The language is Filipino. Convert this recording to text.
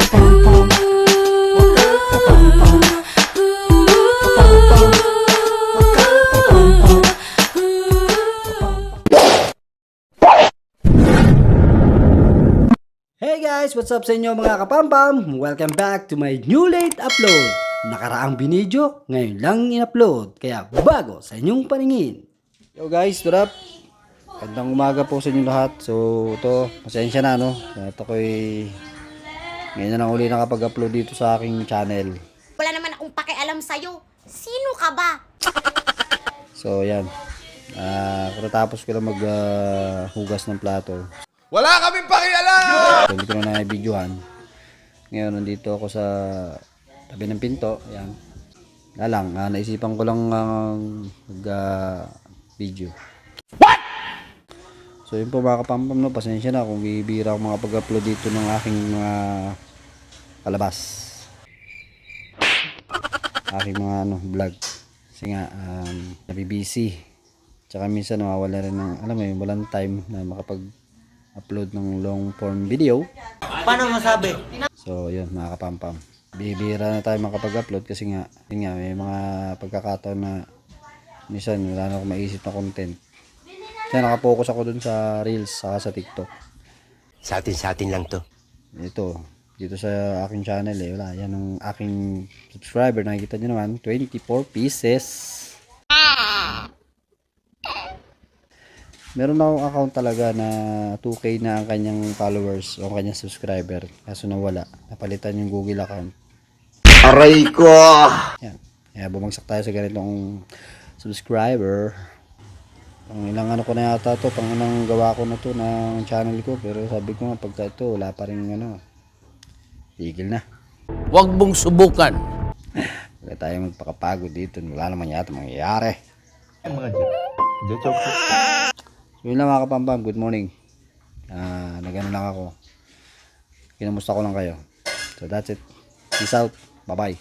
Hey guys! What's up sa inyo mga kapampam? Welcome back to my new late upload. Nakaraang binidyo, ngayon lang in-upload. Kaya bago sa inyong paningin. Yo guys, what up? Gandang umaga po sa inyo lahat. So ito, pasensya na no. Ito ko'y ngayon na lang uli nakapag-upload dito sa aking channel. Wala naman akong pakialam sa'yo. Sino ka ba? So yan. Katapos ko lang maghugas ng plato. Wala kaming pakialam! So, hindi ko na na-videohan. Ngayon, nandito ako sa tabi ng pinto. Ayan. Naisipan ko lang mag-video. What? So, yun po mga kapampam, no? Pasensya na kung bibira ako makapag-upload dito ng aking mga palabas. Aking mga vlog. Kasi nga, nabibisi. Tsaka minsan nawawala rin ng, alam mo yun, walang time na makapag-upload ng long form video. Paano masabi? So yun mga kapampam, bibira na tayo makapag-upload kasi nga, yun nga, may mga pagkakataon na minsan wala na akong maisip na content. Kaya nakapokus ako dun sa Reels saka sa TikTok. Sa atin lang to. Ito, dito sa aking channel wala, yan ang aking subscriber, nakikita nyo naman, 24 pieces. Meron akong account talaga na 2K na ang kanyang followers o ang kanyang subscriber. Kaso nawala. Napalitan yung Google account. Aray ko! Yan. Kaya bumagsak tayo sa ganitong subscriber. Pang ilang ko na yata to. Pang ilang gawa ko na to ng channel ko. Pero sabi ko nga pagka ito wala pa rin tigil na. Huwag mong subukan. Wala tayo magpakapagod dito. Wala naman yata mangyayari. So yun lang mga kapampam, good morning. Nagano lang ako. Kinamusta ko lang kayo. So that's it. Peace out. Bye bye.